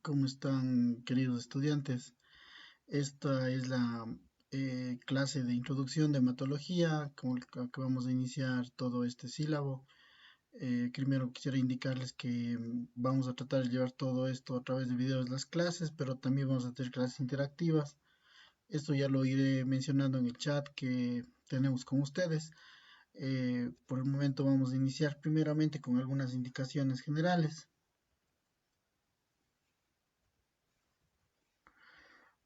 ¿Cómo están, queridos estudiantes? Esta es la clase de introducción de hematología, con la que vamos a iniciar todo este sílabo. Primero quisiera indicarles que vamos a tratar de llevar todo esto a través de videos de las clases, pero también vamos a tener clases interactivas. Esto ya lo iré mencionando en el chat que tenemos con ustedes. Por el momento vamos a iniciar primeramente con algunas indicaciones generales.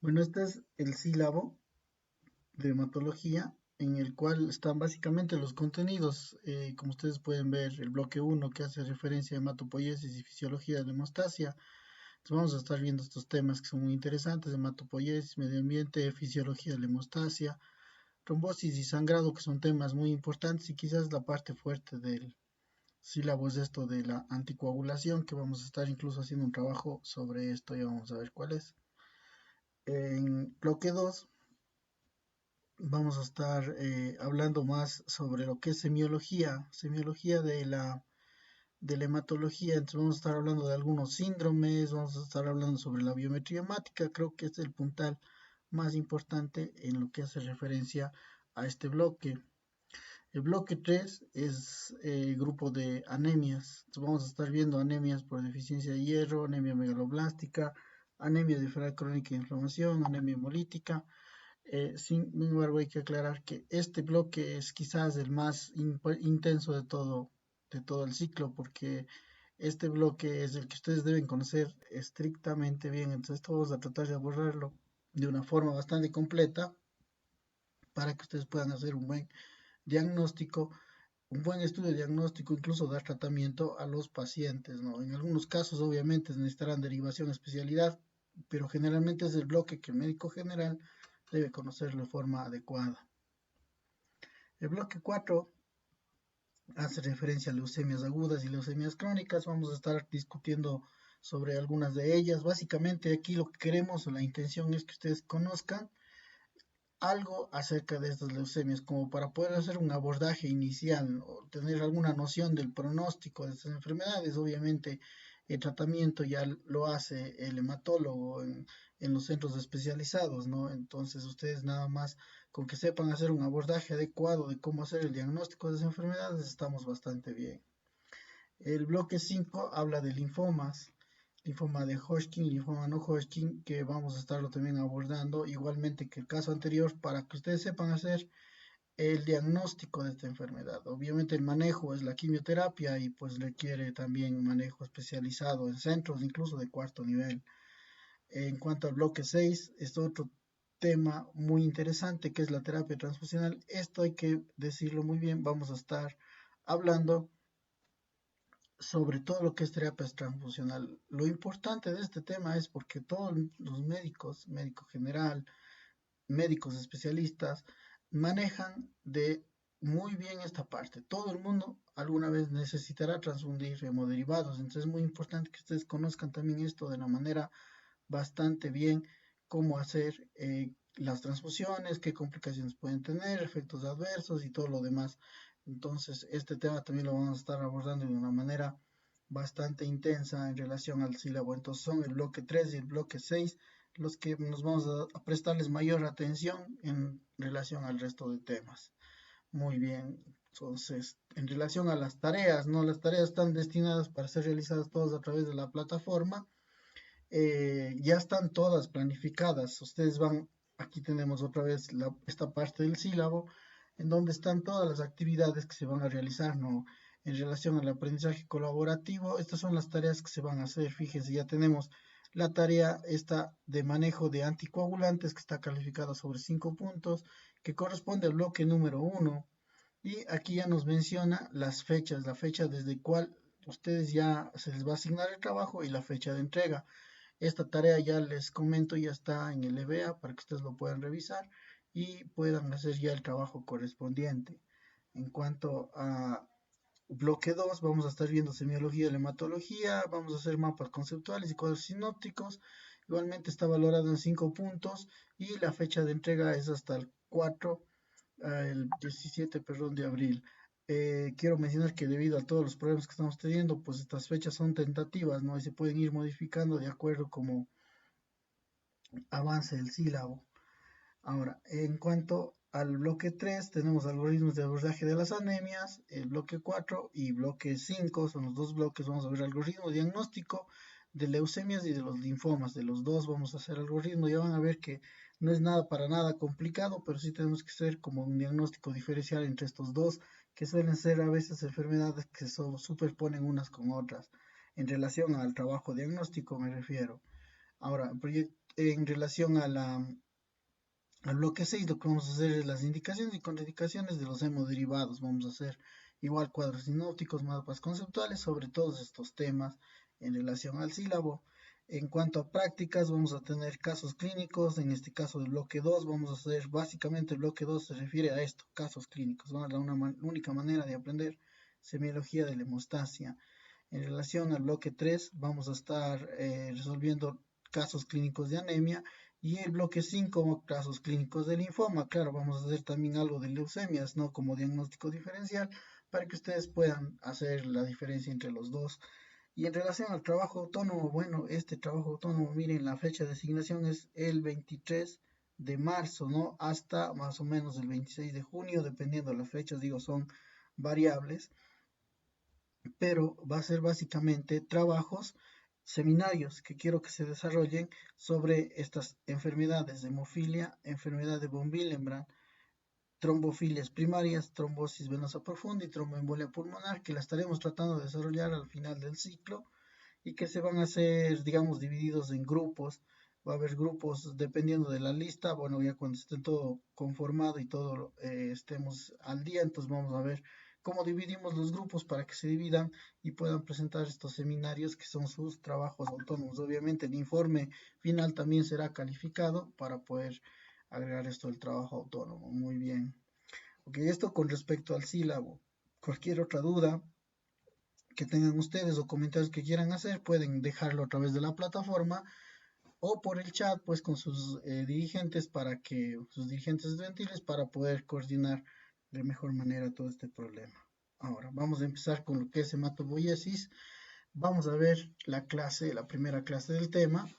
Bueno, este es el sílabo de hematología, en el cual están básicamente los contenidos. Como ustedes pueden ver, el bloque uno que hace referencia a hematopoiesis y fisiología de la hemostasia. Entonces vamos a estar viendo estos temas que son muy interesantes: hematopoiesis, medio ambiente, fisiología de la hemostasia, trombosis y sangrado, que son temas muy importantes, y quizás la parte fuerte del sílabo es esto de la anticoagulación, que vamos a estar incluso haciendo un trabajo sobre esto y vamos a ver cuál es. En bloque 2 vamos a estar hablando más sobre lo que es semiología de la hematología. Entonces vamos a estar hablando de algunos síndromes, vamos a estar hablando sobre la biometría hemática. Creo que es el puntal más importante en lo que hace referencia a este bloque. El bloque 3 es el grupo de anemias. Entonces vamos a estar viendo anemias por deficiencia de hierro, anemia megaloblástica, anemia de crónica de inflamación, anemia hemolítica. Sin embargo, hay que aclarar que este bloque es quizás el más intenso de todo el ciclo, porque este bloque es el que ustedes deben conocer estrictamente bien. Entonces, vamos a tratar de abordarlo de una forma bastante completa para que ustedes puedan hacer un buen diagnóstico, un buen estudio diagnóstico, incluso dar tratamiento a los pacientes, ¿no? En algunos casos, obviamente, necesitarán derivación a especialidad, pero generalmente es el bloque que el médico general debe conocerlo de forma adecuada. El bloque 4 hace referencia a leucemias agudas y leucemias crónicas. Vamos a estar discutiendo sobre algunas de ellas. Básicamente aquí lo que queremos o la intención es que ustedes conozcan algo acerca de estas leucemias, como para poder hacer un abordaje inicial o tener alguna noción del pronóstico de estas enfermedades. Obviamente, el tratamiento ya lo hace el hematólogo en los centros especializados, ¿no? Entonces, ustedes nada más con que sepan hacer un abordaje adecuado de cómo hacer el diagnóstico de esas enfermedades, estamos bastante bien. El bloque 5 habla de linfomas, linfoma de Hodgkin, linfoma no Hodgkin, que vamos a estarlo también abordando, igualmente que el caso anterior, para que ustedes sepan hacer el diagnóstico de esta enfermedad. Obviamente el manejo es la quimioterapia y pues requiere también manejo especializado en centros, incluso de cuarto nivel. En cuanto al bloque 6, es otro tema muy interesante que es la terapia transfusional. Esto hay que decirlo muy bien, vamos a estar hablando sobre todo lo que es terapia transfusional. Lo importante de este tema es porque todos los médicos, médico general, médicos especialistas, manejan de muy bien esta parte. Todo el mundo alguna vez necesitará transfundir hemoderivados, entonces es muy importante que ustedes conozcan también esto de la manera bastante bien, cómo hacer las transfusiones, qué complicaciones pueden tener, efectos adversos y todo lo demás. Entonces, este tema también lo vamos a estar abordando de una manera bastante intensa en relación al sílabo. Entonces, son el bloque 3 y el bloque 6 los que nos vamos a prestarles mayor atención en relación al resto de temas. Muy bien, entonces, en relación a las tareas, ¿no? Las tareas están destinadas para ser realizadas todas a través de la plataforma. Ya están todas planificadas. Ustedes van, aquí tenemos otra vez esta parte del sílabo, en donde están todas las actividades que se van a realizar, ¿no? En relación al aprendizaje colaborativo, estas son las tareas que se van a hacer. Fíjense, ya tenemos la tarea esta de manejo de anticoagulantes, que está calificada sobre 5 puntos, que corresponde al bloque número 1. Y aquí ya nos menciona las fechas, la fecha desde cuál ustedes ya se les va a asignar el trabajo y la fecha de entrega. Esta tarea ya les comento, ya está en el EBA para que ustedes lo puedan revisar y puedan hacer ya el trabajo correspondiente. En cuanto a bloque 2, vamos a estar viendo semiología de la hematología, vamos a hacer mapas conceptuales y cuadros sinópticos. Igualmente está valorado en 5 puntos y la fecha de entrega es hasta el 17, perdón, de abril. quiero mencionar que debido a todos los problemas que estamos teniendo, pues estas fechas son tentativas, ¿no? Y se pueden ir modificando de acuerdo como avance el sílabo. Ahora, en cuanto al bloque 3 tenemos algoritmos de abordaje de las anemias, el bloque 4 y bloque 5 son los dos bloques, vamos a ver algoritmo diagnóstico de leucemias y de los linfomas, de los dos vamos a hacer algoritmo, ya van a ver que no es nada para nada complicado, pero sí tenemos que hacer como un diagnóstico diferencial entre estos dos, que suelen ser a veces enfermedades que se superponen unas con otras, en relación al trabajo diagnóstico me refiero. Ahora, en relación a al bloque 6 lo que vamos a hacer es las indicaciones y contraindicaciones de los hemoderivados. Vamos a hacer igual cuadros sinópticos, mapas conceptuales sobre todos estos temas en relación al sílabo. En cuanto a prácticas, vamos a tener casos clínicos. En este caso del bloque 2 vamos a hacer básicamente el bloque 2 se refiere a esto, casos clínicos. ¿No? La única manera de aprender semiología de la hemostasia. En relación al bloque 3 vamos a estar resolviendo casos clínicos de anemia y el bloque 5 casos clínicos de linfoma. Claro, vamos a hacer también algo de leucemias, ¿no? Como diagnóstico diferencial para que ustedes puedan hacer la diferencia entre los dos. Y en relación al trabajo autónomo, bueno, este trabajo autónomo, miren, la fecha de asignación es el 23 de marzo, ¿no? Hasta más o menos el 26 de junio, dependiendo de las fechas, digo, son variables pero va a ser básicamente trabajos, seminarios que quiero que se desarrollen sobre estas enfermedades de hemofilia, enfermedad de von Willebrand, trombofilias primarias, trombosis venosa profunda y tromboembolia pulmonar, que la estaremos tratando de desarrollar al final del ciclo y que se van a hacer, digamos, divididos en grupos. Va a haber grupos dependiendo de la lista. Bueno, ya cuando esté todo conformado y todo estemos al día, entonces vamos a ver cómo dividimos los grupos para que se dividan y puedan presentar estos seminarios que son sus trabajos autónomos. Obviamente el informe final también será calificado para poder agregar esto del trabajo autónomo. Muy bien. Ok, esto con respecto al sílabo. Cualquier otra duda que tengan ustedes o comentarios que quieran hacer, pueden dejarlo a través de la plataforma o por el chat, pues con sus dirigentes sus dirigentes estudiantiles para poder coordinar de mejor manera todo este problema. Ahora, vamos a empezar con lo que es hematopoiesis. Vamos a ver la primera clase del tema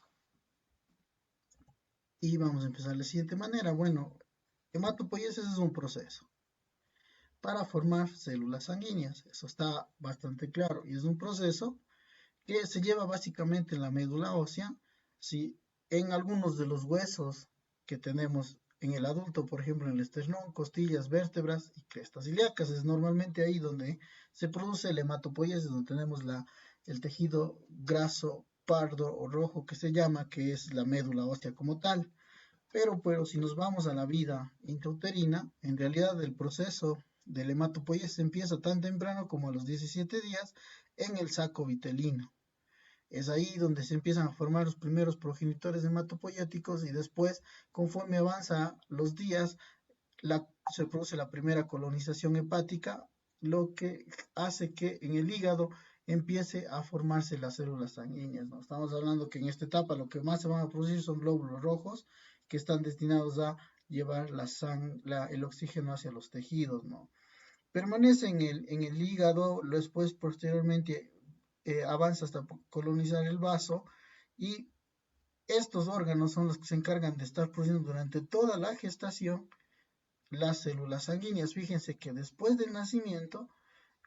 y vamos a empezar de la siguiente manera. Bueno, hematopoiesis es un proceso para formar células sanguíneas. Eso está bastante claro y es un proceso que se lleva básicamente en la médula ósea, si en algunos de los huesos que tenemos en el adulto, por ejemplo en el esternón, costillas, vértebras y crestas ilíacas, es normalmente ahí donde se produce el hematopoiesis, donde tenemos el tejido graso, pardo o rojo que se llama, que es la médula ósea como tal. Pero si nos vamos a la vida intrauterina, en realidad el proceso del hematopoiesis empieza tan temprano como a los 17 días en el saco vitelino. Es ahí donde se empiezan a formar los primeros progenitores hematopoyéticos y después, conforme avanza los días, se produce la primera colonización hepática, lo que hace que en el hígado empiece a formarse las células sanguíneas, ¿no? Estamos hablando que en esta etapa lo que más se van a producir son glóbulos rojos que están destinados a llevar el oxígeno hacia los tejidos, ¿no? Permanece en el hígado, después posteriormente avanza hasta colonizar el vaso y estos órganos son los que se encargan de estar produciendo durante toda la gestación las células sanguíneas. Fíjense que después del nacimiento,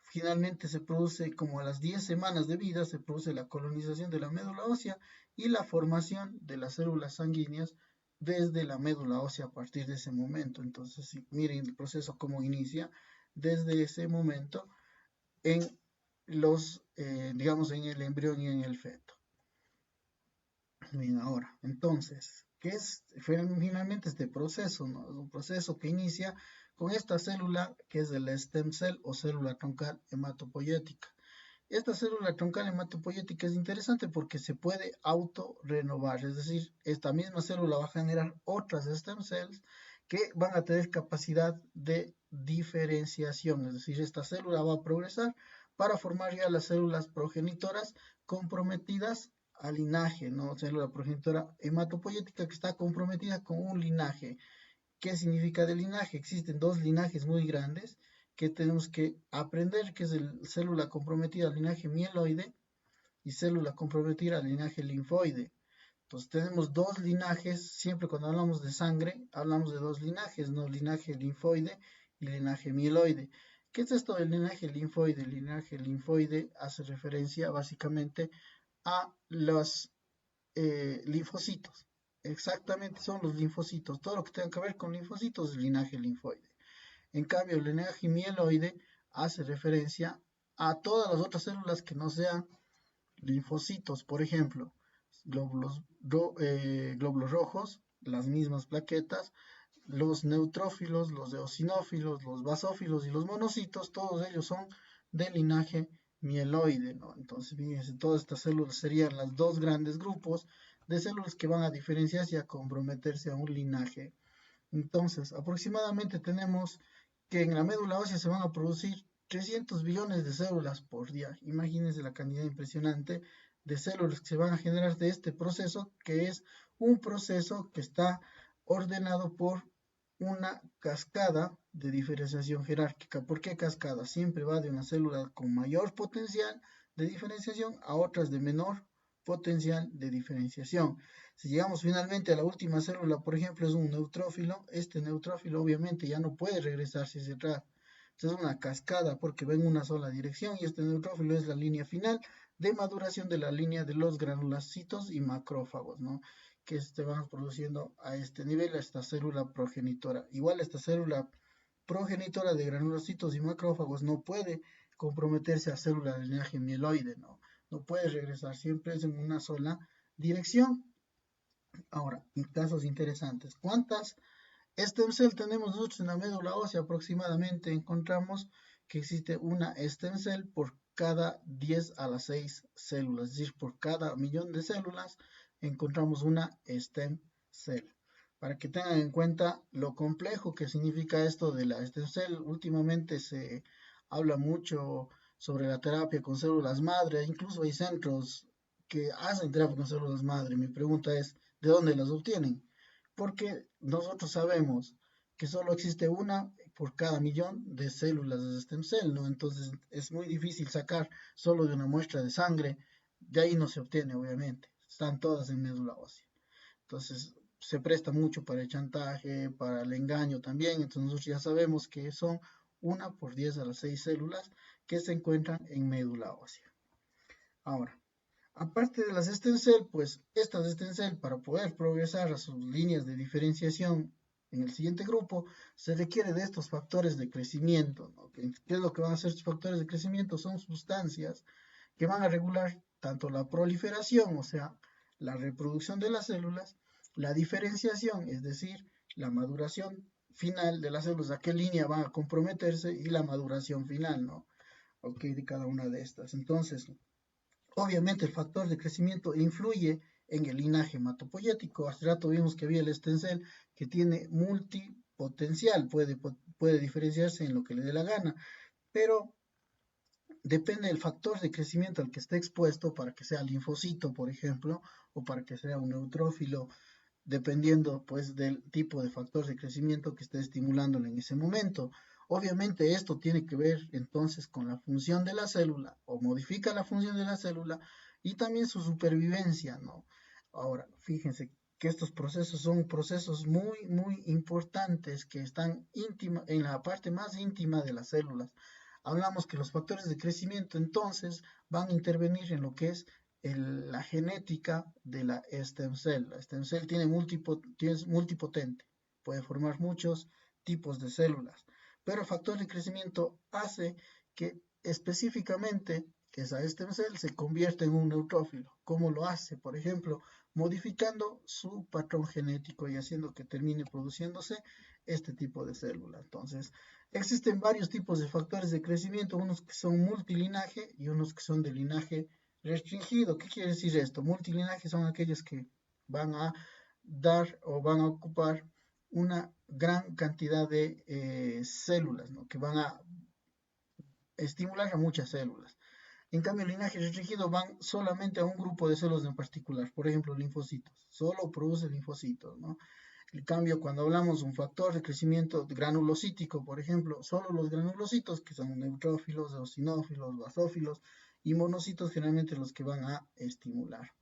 finalmente se produce como a las 10 semanas de vida, se produce la colonización de la médula ósea y la formación de las células sanguíneas desde la médula ósea a partir de ese momento. Entonces, miren el proceso cómo inicia desde ese momento en digamos, en el embrión y en el feto. Bien, ahora, entonces, ¿qué es finalmente este proceso? ¿No? Es un proceso que inicia con esta célula que es el stem cell o célula troncal hematopoyética. Esta célula troncal hematopoyética es interesante porque se puede autorrenovar, es decir, esta misma célula va a generar otras stem cells que van a tener capacidad de diferenciación, es decir, esta célula va a progresar para formar ya las células progenitoras comprometidas al linaje, ¿no? Célula progenitora hematopoyética que está comprometida con un linaje. ¿Qué significa de linaje? Existen dos linajes muy grandes que tenemos que aprender, que es el célula comprometida al linaje mieloide y célula comprometida al linaje linfoide. Entonces tenemos dos linajes, siempre cuando hablamos de sangre, hablamos de dos linajes, ¿no? Linaje linfoide y linaje mieloide. ¿Qué es esto del linaje linfoide? El linaje linfoide hace referencia básicamente a los linfocitos. Exactamente son los linfocitos. Todo lo que tenga que ver con linfocitos es linaje linfoide. En cambio, el linaje mieloide hace referencia a todas las otras células que no sean linfocitos, por ejemplo, glóbulos rojos, las mismas plaquetas, los neutrófilos, los eosinófilos, los basófilos y los monocitos, todos ellos son de linaje mieloide, ¿no? Entonces, fíjense, todas estas células serían los dos grandes grupos de células que van a diferenciarse y a comprometerse a un linaje. Entonces, aproximadamente tenemos que en la médula ósea se van a producir 300 billones de células por día. Imagínense la cantidad impresionante de células que se van a generar de este proceso, que es un proceso que está ordenado por una cascada de diferenciación jerárquica. ¿Por qué cascada? Siempre va de una célula con mayor potencial de diferenciación a otras de menor potencial de diferenciación. Si llegamos finalmente a la última célula, por ejemplo, es un neutrófilo, este neutrófilo obviamente ya no puede regresarse hacia atrás. Entonces es una cascada porque va en una sola dirección y este neutrófilo es la línea final de maduración de la línea de los granulocitos y macrófagos, ¿no? Que se van produciendo a este nivel, a esta célula progenitora. Igual esta célula progenitora de granulocitos y macrófagos no puede comprometerse a célula de linaje mieloide, ¿no? No puede regresar, siempre es en una sola dirección. Ahora, casos interesantes. ¿Cuántas stem cell tenemos nosotros en la médula ósea? Aproximadamente encontramos que existe una stem cell por cada 10 a las 6 células, es decir, por cada millón de células encontramos una stem cell. Para que tengan en cuenta lo complejo que significa esto de la stem cell, últimamente se habla mucho sobre la terapia con células madre, incluso hay centros que hacen terapia con células madre. Mi pregunta es, ¿de dónde las obtienen? Porque nosotros sabemos que solo existe una por cada millón de células de stem cell, ¿no? Entonces es muy difícil sacar solo de una muestra de sangre, de ahí no se obtiene, obviamente, están todas en médula ósea. Entonces se presta mucho para el chantaje, para el engaño también, entonces nosotros ya sabemos que son una por 10 a las 6 células que se encuentran en médula ósea. Ahora, aparte de las stem cell, pues estas stem cell para poder progresar a sus líneas de diferenciación en el siguiente grupo, se requiere de estos factores de crecimiento, ¿no? ¿Qué es lo que van a hacer estos factores de crecimiento? Son sustancias que van a regular tanto la proliferación, o sea, la reproducción de las células, la diferenciación, es decir, la maduración final de las células, a qué línea van a comprometerse, y la maduración final, ¿no? Ok, de cada una de estas. Entonces, obviamente el factor de crecimiento influye en el linaje hematopoyético. Hace rato vimos que había el stem cell que tiene multipotencial, puede diferenciarse en lo que le dé la gana, pero depende del factor de crecimiento al que esté expuesto para que sea linfocito, por ejemplo, o para que sea un neutrófilo, dependiendo pues del tipo de factor de crecimiento que esté estimulándolo en ese momento. Obviamente esto tiene que ver entonces con la función de la célula o modifica la función de la célula y también su supervivencia, ¿no? Ahora, fíjense que estos procesos son procesos muy importantes que están en la parte más íntima de las células. Hablamos que los factores de crecimiento entonces van a intervenir en lo que es la genética de la stem cell. La stem cell es multipotente, puede formar muchos tipos de células, pero el factor de crecimiento hace que específicamente esa stem cell se convierta en un neutrófilo. ¿Cómo lo hace? Por ejemplo, modificando su patrón genético y haciendo que termine produciéndose este tipo de célula. Entonces, existen varios tipos de factores de crecimiento, unos que son multilinaje y unos que son de linaje restringido. ¿Qué quiere decir esto? Multilinaje son aquellos que van a dar o van a ocupar una gran cantidad de células, ¿no? Que van a estimular a muchas células. En cambio, el linaje restringido van solamente a un grupo de células en particular, por ejemplo, linfocitos. Solo produce linfocitos, ¿no? En cambio, cuando hablamos de un factor de crecimiento granulocítico, por ejemplo, solo los granulocitos, que son neutrófilos, eosinófilos, basófilos y monocitos, generalmente los que van a estimular.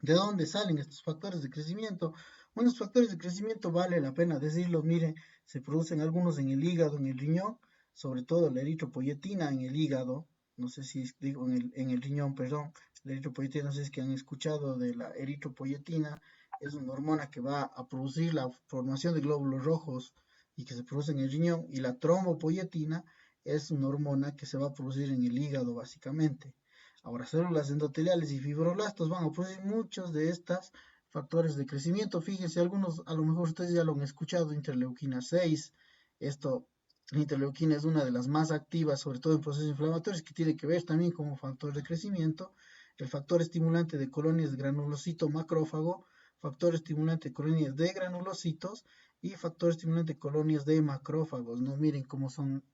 ¿De dónde salen estos factores de crecimiento? Bueno, los factores de crecimiento vale la pena decirlo, mire, se producen algunos en el hígado, en el riñón, sobre todo la eritropoyetina en el hígado, no sé si digo en el riñón, perdón, la eritropoyetina, no sé si es que han escuchado de la eritropoyetina, es una hormona que va a producir la formación de glóbulos rojos y que se produce en el riñón, y la trombopoyetina es una hormona que se va a producir en el hígado básicamente. Ahora, células endoteliales y fibroblastos van a producir muchos de estos factores de crecimiento. Fíjense, algunos a lo mejor ustedes ya lo han escuchado, interleuquina 6. Esto, la interleuquina es una de las más activas, sobre todo en procesos inflamatorios, que tiene que ver también como factor de crecimiento. El factor estimulante de colonias de granulocito macrófago, factor estimulante de colonias de granulocitos y factor estimulante de colonias de macrófagos. No miren cómo son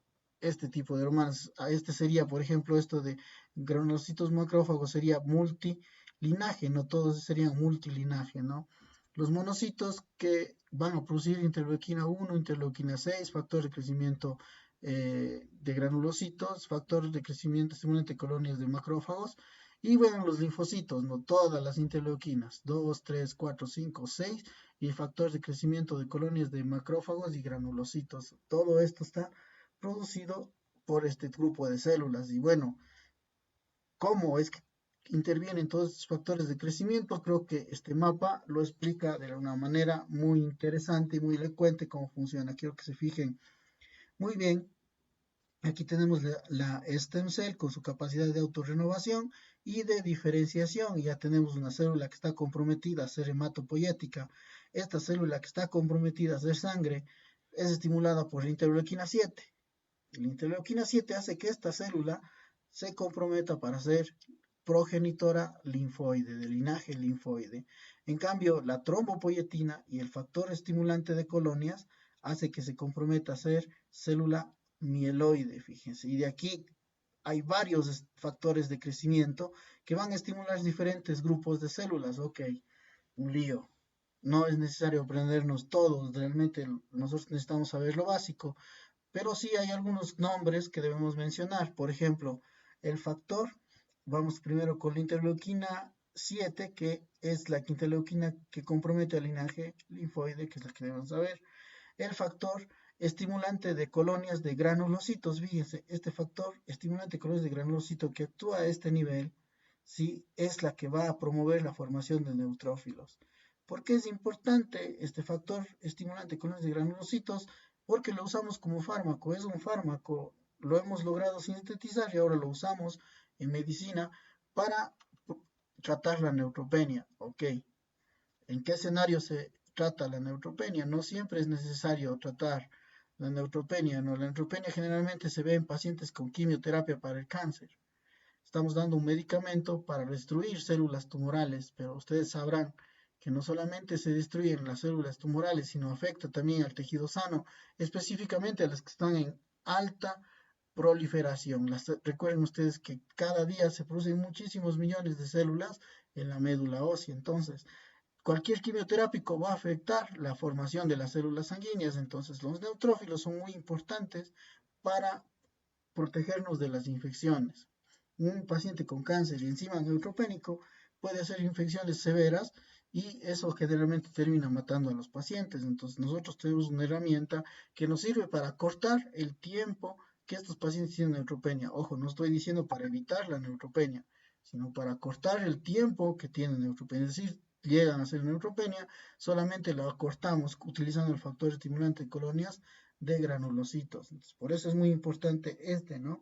este tipo de hormonas. Este sería, por ejemplo, esto de granulocitos macrófagos sería multilinaje, no todos serían multilinaje, ¿no? Los monocitos que van a producir interleuquina 1, interleuquina 6, factor de crecimiento de granulocitos, factor de crecimiento estimulante de colonias de macrófagos, y bueno, los linfocitos, ¿no? Todas las interleuquinas, 2, 3, 4, 5, 6, y el factor de crecimiento de colonias de macrófagos y granulocitos. Todo esto está producido por este grupo de células. Y bueno, ¿cómo es que intervienen todos estos factores de crecimiento? Creo que este mapa lo explica de una manera muy interesante y muy elocuente cómo funciona. Quiero que se fijen muy bien. Aquí tenemos la stem cell con su capacidad de autorrenovación y de diferenciación. Ya tenemos una célula que está comprometida a ser hematopoyética. Esta célula que está comprometida a ser sangre es estimulada por la interleuquina 7. La interleuquina 7 hace que esta célula se comprometa para ser progenitora linfoide, de linaje linfoide. En cambio, la trombopoyetina y el factor estimulante de colonias hace que se comprometa a ser célula mieloide, fíjense. Y de aquí hay varios factores de crecimiento que van a estimular diferentes grupos de células. Ok, un lío. No es necesario aprendernos todos, realmente nosotros necesitamos saber lo básico, pero sí hay algunos nombres que debemos mencionar. Por ejemplo, el factor, vamos primero con la interleuquina 7, que es la interleuquina que compromete al linaje linfoide, que es la que debemos saber. El factor estimulante de colonias de granulocitos, fíjense, este factor estimulante de colonias de granulocitos que actúa a este nivel, sí, es la que va a promover la formación de neutrófilos. ¿Por qué es importante este factor estimulante de colonias de granulocitos? Porque lo usamos como fármaco, es un fármaco, lo hemos logrado sintetizar y ahora lo usamos en medicina para tratar la neutropenia. Ok, ¿en qué escenario se trata la neutropenia? No siempre es necesario tratar la neutropenia, ¿no? La neutropenia generalmente se ve en pacientes con quimioterapia para el cáncer. Estamos dando un medicamento para destruir células tumorales, pero ustedes sabrán que no solamente se destruyen las células tumorales, sino afecta también al tejido sano, específicamente a las que están en alta proliferación. Recuerden ustedes que cada día se producen muchísimos millones de células en la médula ósea, entonces cualquier quimioterápico va a afectar la formación de las células sanguíneas, entonces los neutrófilos son muy importantes para protegernos de las infecciones. Un paciente con cáncer y encima neutropénico puede hacer infecciones severas y eso generalmente termina matando a los pacientes. Entonces nosotros tenemos una herramienta que nos sirve para cortar el tiempo que estos pacientes tienen neutropenia. Ojo, no estoy diciendo para evitar la neutropenia, sino para cortar el tiempo que tienen neutropenia. Es decir, llegan a ser neutropenia, solamente la cortamos utilizando el factor estimulante de colonias de granulocitos. Entonces, por eso es muy importante ¿no?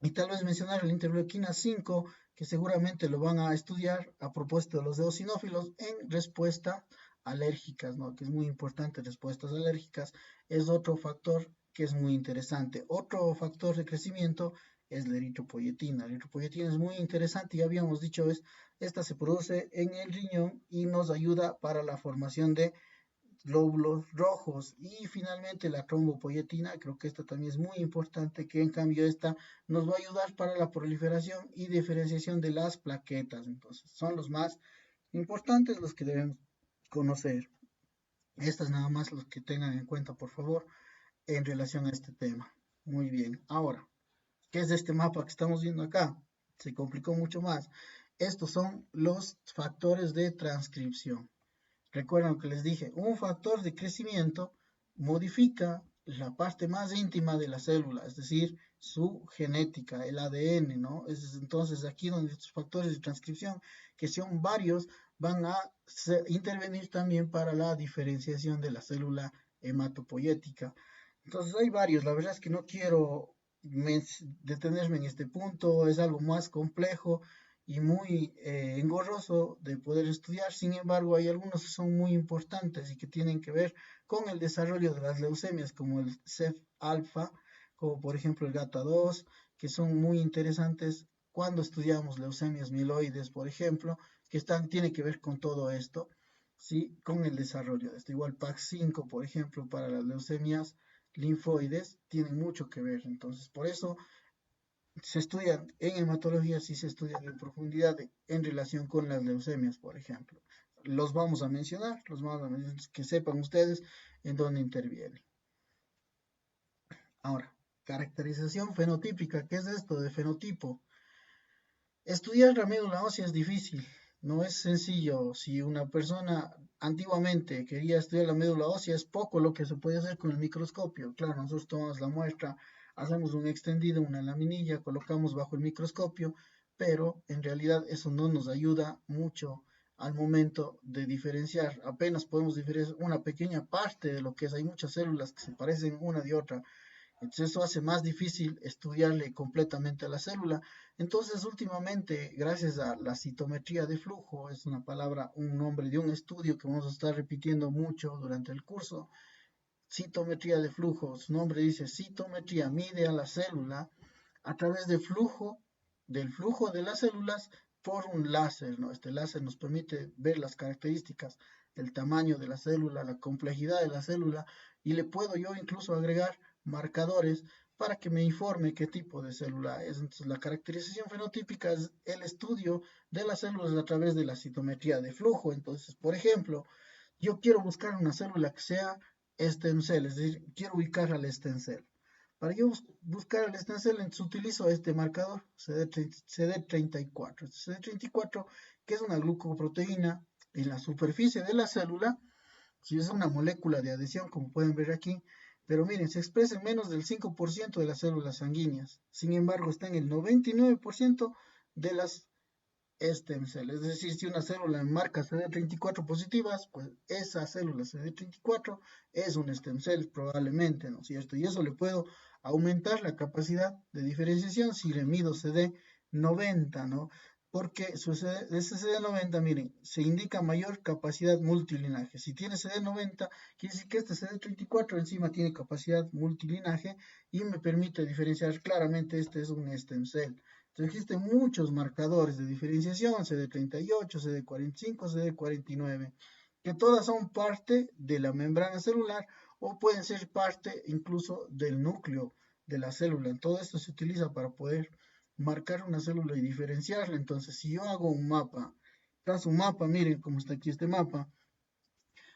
Y tal vez mencionar la interleuquina 5, que seguramente lo van a estudiar a propósito de los eosinófilos en respuestas alérgicas, ¿no? Que es muy importante, respuestas alérgicas, es otro factor que es muy interesante. Otro factor de crecimiento es la eritropoyetina. La eritropoyetina es muy interesante, ya habíamos dicho, esta se produce en el riñón y nos ayuda para la formación de glóbulos rojos. Y finalmente la trombopoyetina, creo que esta también es muy importante, que en cambio esta nos va a ayudar para la proliferación y diferenciación de las plaquetas. Entonces son los más importantes, los que debemos conocer. Estas nada más los que tengan en cuenta, por favor, en relación a este tema. Muy bien. Ahora, ¿qué es este mapa que estamos viendo acá? Se complicó mucho más. Estos son los factores de transcripción. Recuerden lo que les dije, un factor de crecimiento modifica la parte más íntima de la célula, es decir, su genética, el ADN, ¿no? Entonces aquí donde estos factores de transcripción, que son varios, van a intervenir también para la diferenciación de la célula hematopoyética. Entonces hay varios, la verdad es que no quiero detenerme en este punto, es algo más complejo y muy engorroso de poder estudiar. Sin embargo, hay algunos que son muy importantes y que tienen que ver con el desarrollo de las leucemias, como el CEF-alfa, como por ejemplo el GATA2, que son muy interesantes cuando estudiamos leucemias mieloides, por ejemplo, que tiene que ver con todo esto, ¿sí? Con el desarrollo de esto. Igual PAX5, por ejemplo, para las leucemias linfoides, tienen mucho que ver. Entonces, por eso se estudian en hematología, sí se estudian en profundidad en relación con las leucemias, por ejemplo. Los vamos a mencionar, que sepan ustedes en dónde interviene. Ahora, caracterización fenotípica. ¿Qué es esto de fenotipo? Estudiar la médula ósea es difícil, no es sencillo. Si una persona antiguamente quería estudiar la médula ósea, es poco lo que se puede hacer con el microscopio. Claro, nosotros tomamos la muestra, hacemos un extendido, una laminilla, colocamos bajo el microscopio, pero en realidad eso no nos ayuda mucho al momento de diferenciar. Apenas podemos diferenciar una pequeña parte de lo que es. Hay muchas células que se parecen una de otra. Entonces eso hace más difícil estudiarle completamente a la célula. Entonces últimamente, gracias a la citometría de flujo, es una palabra, un nombre de un estudio que vamos a estar repitiendo mucho durante el curso, citometría de flujo, su nombre dice citometría, mide a la célula a través del flujo de las células por un láser, ¿no? Este láser nos permite ver las características, el tamaño de la célula, la complejidad de la célula, y le puedo yo incluso agregar marcadores para que me informe qué tipo de célula es. Entonces, la caracterización fenotípica es el estudio de las células a través de la citometría de flujo. Entonces, por ejemplo, yo quiero buscar una célula que sea stem cell, es decir, quiero ubicar al stem cell. Para yo buscar el stem cell, entonces utilizo este marcador CD34. CD34, que es una glucoproteína en la superficie de la célula, si es una molécula de adhesión, como pueden ver aquí, pero miren, se expresa en menos del 5% de las células sanguíneas. Sin embargo, está en el 99% de las stem cell. Es decir, si una célula marca CD34 positivas, pues esa célula CD34 es un stem cell probablemente, ¿no es cierto? Y eso le puedo aumentar la capacidad de diferenciación si le mido CD90, ¿no? Porque ese CD90, miren, se indica mayor capacidad multilinaje. Si tiene CD90, quiere decir que este CD34 encima tiene capacidad multilinaje y me permite diferenciar claramente este es un stem cell. Existen muchos marcadores de diferenciación, CD38, CD45, CD49, que todas son parte de la membrana celular o pueden ser parte incluso del núcleo de la célula. Todo esto se utiliza para poder marcar una célula y diferenciarla. Entonces, si yo hago un mapa, trazo un mapa, miren cómo está aquí este mapa,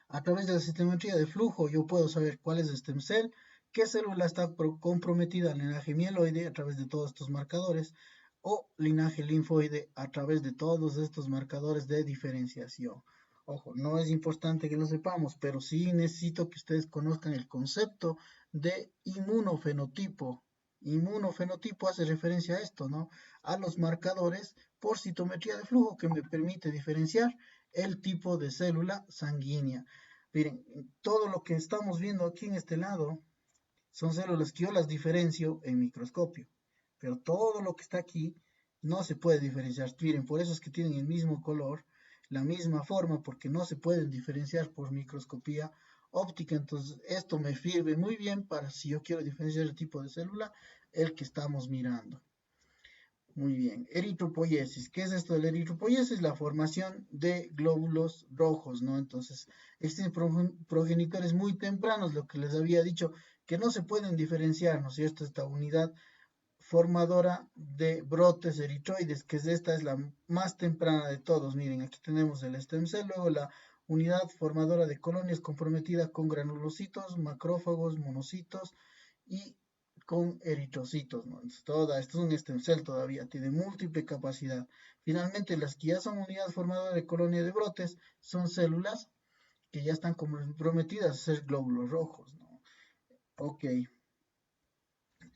a través de la sistemetría de flujo yo puedo saber cuál es el stem cell, qué célula está comprometida al linaje mieloide a través de todos estos marcadores o linaje linfoide a través de todos estos marcadores de diferenciación. Ojo, no es importante que lo sepamos, pero sí necesito que ustedes conozcan el concepto de inmunofenotipo. Inmunofenotipo hace referencia a esto, ¿no? A los marcadores por citometría de flujo que me permite diferenciar el tipo de célula sanguínea. Miren, todo lo que estamos viendo aquí en este lado son células que yo las diferencio en microscopio, pero todo lo que está aquí no se puede diferenciar. Miren, por eso es que tienen el mismo color, la misma forma, porque no se pueden diferenciar por microscopía óptica. Entonces, esto me sirve muy bien para si yo quiero diferenciar el tipo de célula, el que estamos mirando. Muy bien, eritropoyesis. ¿Qué es esto de la eritropoyesis? La formación de glóbulos rojos, ¿no? Entonces, existen progenitores muy tempranos, lo que les había dicho, que no se pueden diferenciar, ¿no es cierto? Esta unidad formadora de brotes eritroides, que es esta es la más temprana de todos. Miren, aquí tenemos el stem cell, luego la unidad formadora de colonias comprometida con granulocitos, macrófagos, monocitos y con eritrocitos, ¿no? Entonces, esto es un stem cell todavía, tiene múltiple capacidad. Finalmente, las que ya son unidad formadora de colonia de brotes son células que ya están comprometidas a ser glóbulos rojos, ¿no? Ok,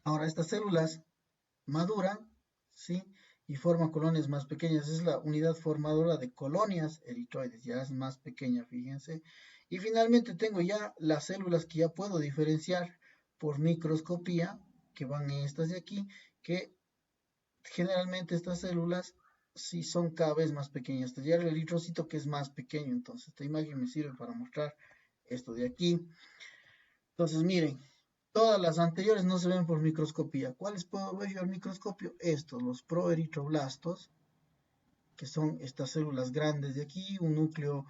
ahora estas células maduran, ¿sí? Y forman colonias más pequeñas. Es la unidad formadora de colonias eritroides, ya es más pequeña, fíjense. Y finalmente tengo ya las células que ya puedo diferenciar por microscopía, que van en estas de aquí, que generalmente estas células sí son cada vez más pequeñas. Hasta llegar el eritrocito que es más pequeño. Entonces, esta imagen me sirve para mostrar esto de aquí. Entonces, miren, todas las anteriores no se ven por microscopía. ¿Cuáles puedo ver yo al microscopio? Estos, los proeritroblastos, que son estas células grandes de aquí, un núcleo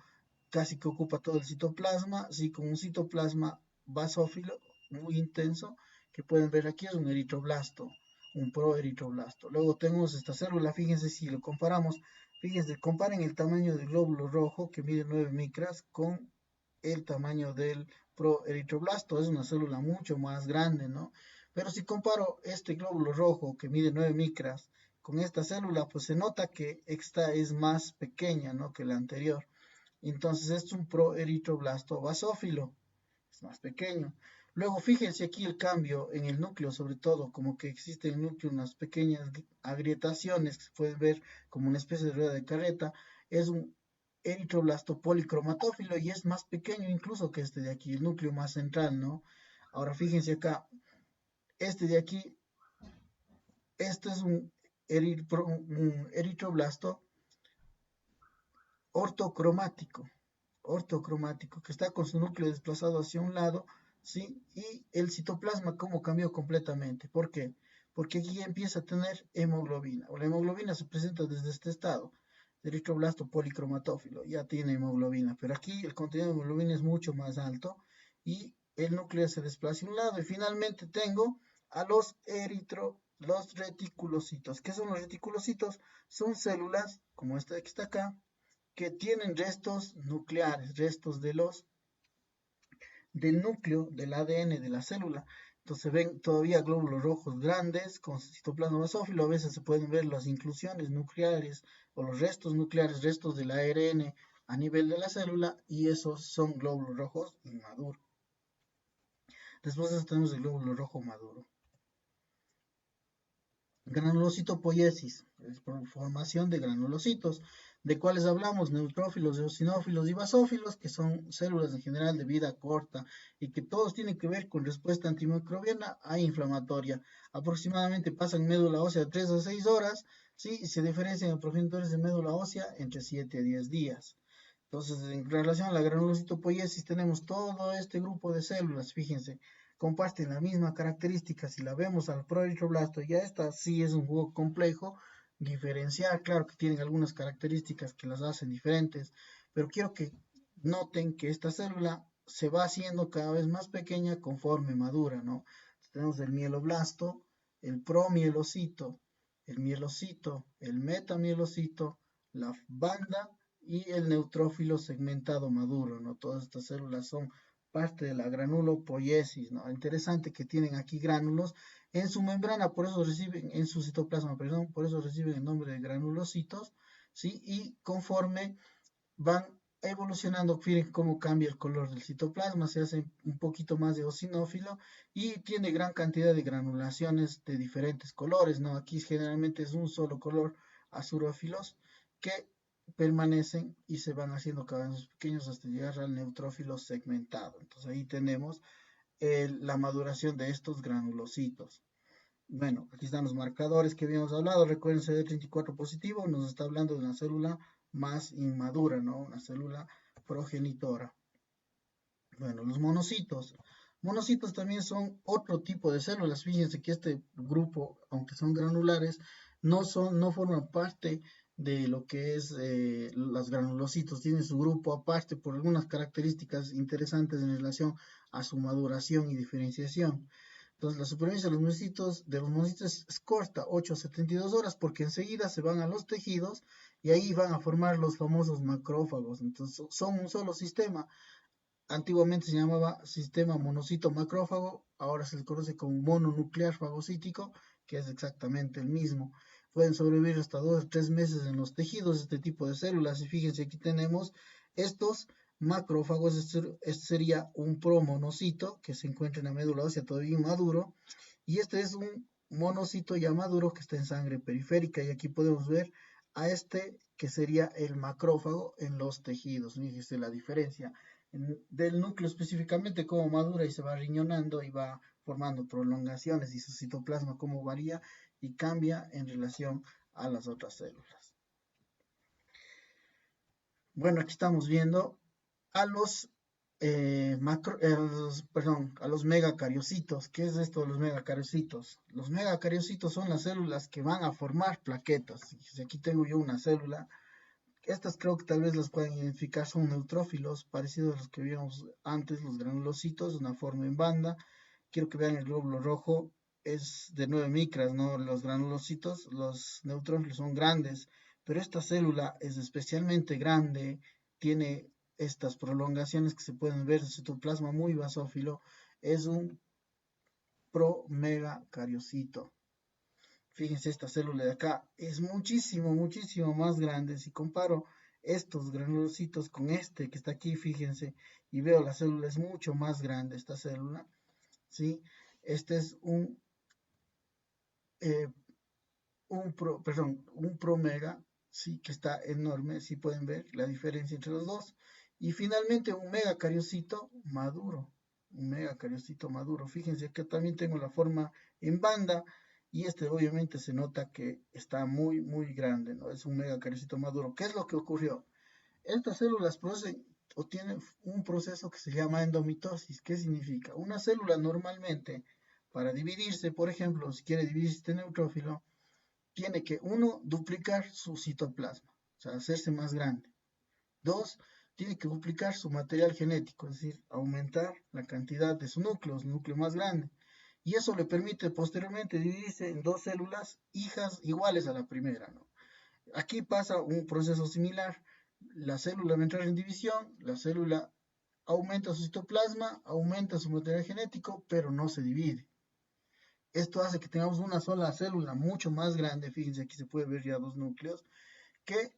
casi que ocupa todo el citoplasma, así como un citoplasma basófilo muy intenso, que pueden ver aquí es un eritroblasto, un proeritroblasto. Luego tenemos esta célula, fíjense si lo comparamos, fíjense, comparen el tamaño del glóbulo rojo que mide 9 micras con el tamaño del proeritroblasto, es una célula mucho más grande, ¿no? Pero si comparo este glóbulo rojo que mide 9 micras con esta célula, pues se nota que esta es más pequeña, ¿no? Que la anterior. Entonces es un proeritroblasto basófilo, es más pequeño. Luego fíjense aquí el cambio en el núcleo, sobre todo, como que existe en el núcleo unas pequeñas agrietaciones que se pueden ver como una especie de rueda de carreta. Es un eritroblasto policromatófilo y es más pequeño incluso que este de aquí, el núcleo más central, ¿no? Ahora fíjense acá, este de aquí, este es un eritroblasto ortocromático, ortocromático, que está con su núcleo desplazado hacia un lado, ¿sí? Y el citoplasma, ¿cómo cambió completamente? ¿Por qué? Porque aquí ya empieza a tener hemoglobina, o la hemoglobina se presenta desde este estado, eritroblasto policromatófilo, ya tiene hemoglobina, pero aquí el contenido de hemoglobina es mucho más alto y el núcleo se desplaza a un lado. Y finalmente tengo a los reticulocitos. ¿Qué son los reticulocitos? Son células, como esta que está acá, que tienen restos nucleares, restos del núcleo del ADN de la célula. Entonces ven todavía glóbulos rojos grandes con citoplasma basófilo. A veces se pueden ver las inclusiones nucleares o los restos nucleares, restos del ARN a nivel de la célula, y esos son glóbulos rojos inmaduros. Después de eso tenemos el glóbulo rojo maduro. Granulocitopoiesis, es formación de granulocitos, de cuales hablamos, neutrófilos, eosinófilos y basófilos, que son células en general de vida corta y que todos tienen que ver con respuesta antimicrobiana e inflamatoria. Aproximadamente pasan médula ósea 3 a 6 horas, ¿sí? Y se diferencian en progenitores de médula ósea entre 7 a 10 días. Entonces, en relación a la granulocitopoiesis, tenemos todo este grupo de células, fíjense, comparten la misma característica. Si la vemos al proeritroblasto, ya esta sí es un juego complejo, diferenciar, claro que tienen algunas características que las hacen diferentes, pero quiero que noten que esta célula se va haciendo cada vez más pequeña conforme madura, ¿no? Tenemos el mieloblasto, el promielocito, el metamielocito, la banda y el neutrófilo segmentado maduro, ¿no? Todas estas células son parte de la granulopoiesis, ¿no? Interesante que tienen aquí gránulos en su membrana, por eso reciben, en su citoplasma, perdón, por eso reciben el nombre de granulocitos, ¿sí? Y conforme van evolucionando, miren cómo cambia el color del citoplasma, se hace un poquito más de eosinófilo y tiene gran cantidad de granulaciones de diferentes colores, ¿no? Aquí generalmente es un solo color, azurófilos, que permanecen y se van haciendo cada vez más pequeños hasta llegar al neutrófilo segmentado. Entonces ahí tenemos la maduración de estos granulocitos. Bueno, aquí están los marcadores que habíamos hablado. Recuerden, CD34 positivo nos está hablando de una célula más inmadura, ¿no? Una célula progenitora. Bueno, los monocitos. Monocitos también son otro tipo de células. Fíjense que este grupo, aunque son granulares, no forman parte de lo que es los granulocitos. Tienen su grupo aparte por algunas características interesantes en relación a su maduración y diferenciación. Entonces la supervivencia de los monocitos es corta, 8 a 72 horas, porque enseguida se van a los tejidos y ahí van a formar los famosos macrófagos. Entonces son un solo sistema. Antiguamente se llamaba sistema monocito macrófago, ahora se le conoce como mononuclear fagocítico, que es exactamente el mismo. Pueden sobrevivir hasta 2 o 3 meses en los tejidos este tipo de células. Y fíjense, aquí tenemos estos macrófagos. Este sería un promonocito que se encuentra en la médula ósea todavía inmaduro. Y este es un monocito ya maduro que está en sangre periférica. Y aquí podemos ver a este que sería el macrófago en los tejidos. Fíjense la diferencia del núcleo específicamente, cómo madura y se va riñonando y va formando prolongaciones, y su citoplasma cómo varía y cambia en relación a las otras células. Bueno, aquí estamos viendo a los, a los megacariocitos. ¿Qué es esto de los megacariocitos? Los megacariocitos son las células que van a formar plaquetas. Aquí tengo yo una célula. Estas creo que tal vez las puedan identificar, son neutrófilos, parecidos a los que vimos antes, los granulocitos, una forma en banda. Quiero que vean el glóbulo rojo, es de 9 micras, ¿no? Los granulocitos, los neutrófilos son grandes, pero esta célula es especialmente grande, tiene estas prolongaciones que se pueden ver, su citoplasma muy basófilo, es un promegacariocito. Fíjense, esta célula de acá es muchísimo, muchísimo más grande. Si comparo estos granulocitos con este que está aquí, fíjense, y veo la célula es mucho más grande, esta célula, ¿sí? Este es eh, un promega, ¿sí? Que está enorme, si pueden ver la diferencia entre los dos. Y finalmente un megacariocito maduro, un megacariocito maduro. Fíjense que también tengo la forma en banda, y este obviamente se nota que está muy, muy grande, ¿no? Es un megacariocito maduro. ¿Qué es lo que ocurrió? Estas células producen o tienen un proceso que se llama endomitosis. ¿Qué significa? Una célula normalmente, para dividirse, por ejemplo, si quiere dividirse este neutrófilo, tiene que, uno, duplicar su citoplasma, o sea, hacerse más grande. Dos, tiene que duplicar su material genético, es decir, aumentar la cantidad de su núcleo más grande. Y eso le permite posteriormente dividirse en dos células hijas iguales a la primera, ¿no? Aquí pasa un proceso similar. La célula va a entrar en división, la célula aumenta su citoplasma, aumenta su material genético, pero no se divide. Esto hace que tengamos una sola célula mucho más grande. Fíjense, aquí se puede ver ya dos núcleos, que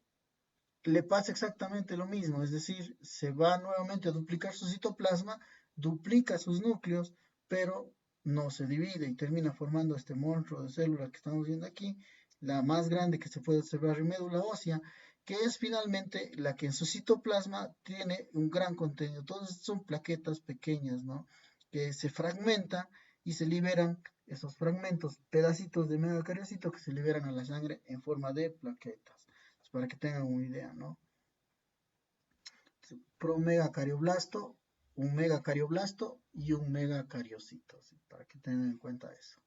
le pasa exactamente lo mismo, es decir, se va nuevamente a duplicar su citoplasma, duplica sus núcleos, pero no se divide y termina formando este monstruo de célula que estamos viendo aquí, la más grande que se puede observar en médula ósea, que es finalmente la que en su citoplasma tiene un gran contenido. Todas son plaquetas pequeñas, ¿no? Que se fragmentan y se liberan esos fragmentos, pedacitos de megacariocito que se liberan a la sangre en forma de plaquetas, para que tengan una idea, ¿no? Promegacardioblasto, un megacardioblasto y un megacariocito, ¿sí? Para que tengan en cuenta eso.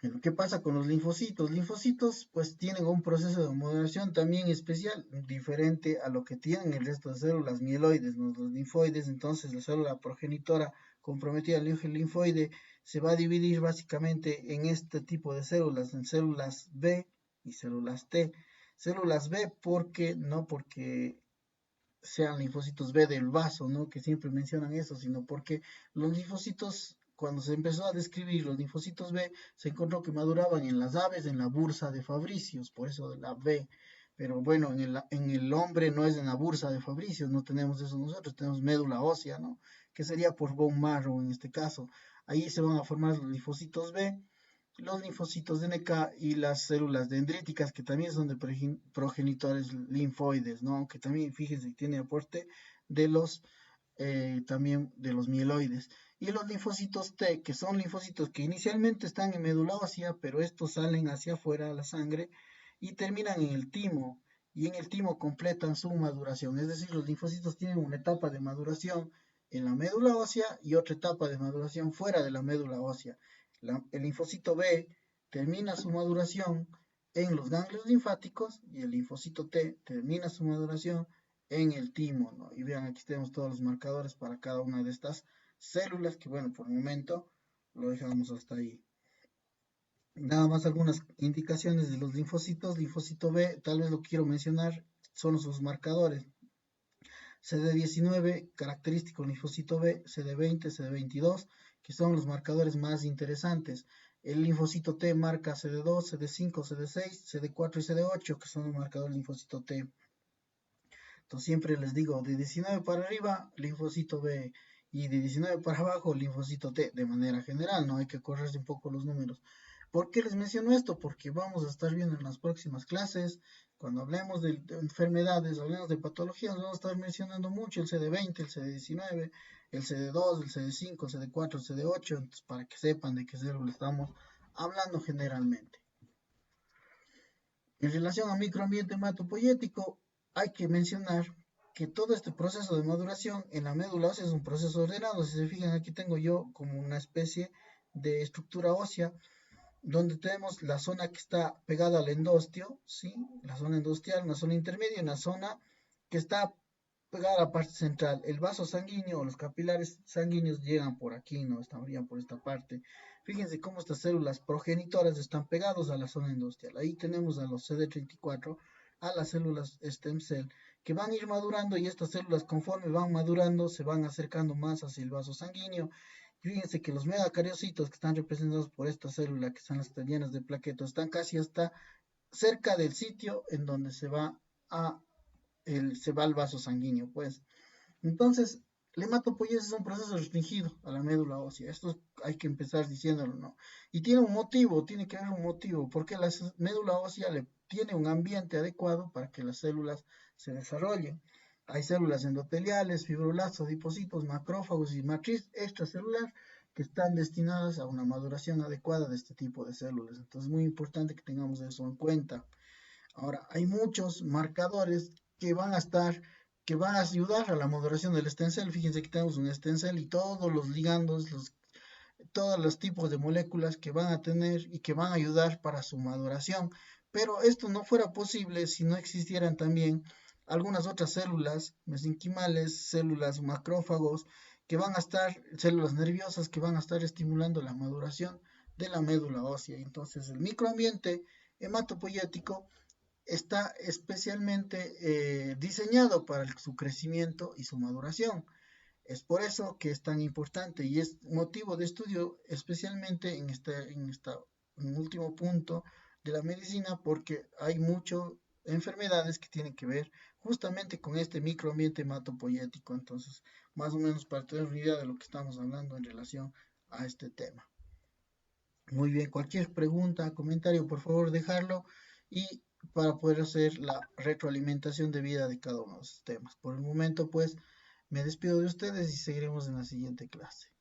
Bueno, ¿qué pasa con los linfocitos? Linfocitos pues tienen un proceso de modulación también especial, diferente a lo que tienen el resto de células mieloides, ¿no? Los linfoides. Entonces la célula progenitora comprometida al linfoide se va a dividir básicamente en este tipo de células, en células B y células T. Células B no porque sean linfocitos B del vaso, ¿no? Que siempre mencionan eso, sino porque los linfocitos, cuando se empezó a describir los linfocitos B, se encontró que maduraban en las aves, en la bursa de Fabricius, por eso de la B. Pero bueno, en el hombre no es en la bursa de Fabricius, no tenemos eso nosotros, tenemos médula ósea, ¿no? Que sería por bone marrow en este caso. Ahí se van a formar los linfocitos B, los linfocitos de NK y las células dendríticas, que también son de progenitores linfoides, ¿no? Aunque también, fíjense, tiene aporte de los, también de los mieloides. Y los linfocitos T, que son linfocitos que inicialmente están en médula ósea, pero estos salen hacia afuera a la sangre y terminan en el timo. Y en el timo completan su maduración. Es decir, los linfocitos tienen una etapa de maduración en la médula ósea y otra etapa de maduración fuera de la médula ósea. El linfocito B termina su maduración en los ganglios linfáticos y el linfocito T termina su maduración en el timo, ¿no? Y vean, aquí tenemos todos los marcadores para cada una de estas células que, bueno, por el momento lo dejamos hasta ahí. Nada más algunas indicaciones de los linfocitos. Linfocito B, tal vez lo quiero mencionar, son sus marcadores. CD19, característico linfocito B, CD20, CD22, que son los marcadores más interesantes. El linfocito T marca CD2, CD5, CD6, CD4 y CD8, que son los marcadores linfocito T. Entonces siempre les digo, de 19 para arriba, linfocito B, y de 19 para abajo, linfocito T, de manera general, no hay que correrse un poco los números. ¿Por qué les menciono esto? Porque vamos a estar viendo en las próximas clases, cuando hablemos de enfermedades, hablemos de patologías, vamos a estar mencionando mucho el CD20, el CD19, el CD2, el CD5, el CD4, el CD8, entonces, para que sepan de qué célula estamos hablando generalmente. En relación al microambiente hematopoyético, hay que mencionar que todo este proceso de maduración en la médula ósea es un proceso ordenado. Si se fijan, aquí tengo yo como una especie de estructura ósea donde tenemos la zona que está pegada al endostio, ¿sí? La zona endostial, una zona intermedia y una zona que está pegada a la parte central. El vaso sanguíneo o los capilares sanguíneos llegan por aquí, no estarían por esta parte. Fíjense cómo estas células progenitoras están pegados a la zona endostial. Ahí tenemos a los CD34, a las células stem cell, que van a ir madurando y estas células conforme van madurando se van acercando más hacia el vaso sanguíneo. Fíjense que los megacariocitos que están representados por esta célula, que están llenas de plaquetas, están casi hasta cerca del sitio en donde se va el vaso sanguíneo, pues. Entonces, la hematopoiesis es un proceso restringido a la médula ósea. Esto hay que empezar diciéndolo, ¿no? Y tiene un motivo, tiene que haber un motivo, porque la médula ósea tiene un ambiente adecuado para que las células se desarrollen. Hay células endoteliales, fibroblastos, adipocitos, macrófagos y matriz extracelular que están destinadas a una maduración adecuada de este tipo de células. Entonces es muy importante que tengamos eso en cuenta. Ahora, hay muchos marcadores que van a ayudar a la maduración del stem cell. Fíjense que tenemos un stem cell y todos los ligandos, todos los tipos de moléculas que van a tener y que van a ayudar para su maduración. Pero esto no fuera posible si no existieran también algunas otras células mesenquimales, células macrófagos, que van a estar, células nerviosas que van a estar estimulando la maduración de la médula ósea. Entonces, el microambiente hematopoyético está especialmente diseñado para su crecimiento y su maduración. Es por eso que es tan importante y es motivo de estudio especialmente en último punto de la medicina, porque hay muchas enfermedades que tienen que ver justamente con este microambiente hematopoyético. Entonces, más o menos para tener una idea de lo que estamos hablando en relación a este tema. Muy bien, cualquier pregunta, comentario, por favor, dejarlo y para poder hacer la retroalimentación debida de cada uno de los temas. Por el momento, pues, me despido de ustedes y seguiremos en la siguiente clase.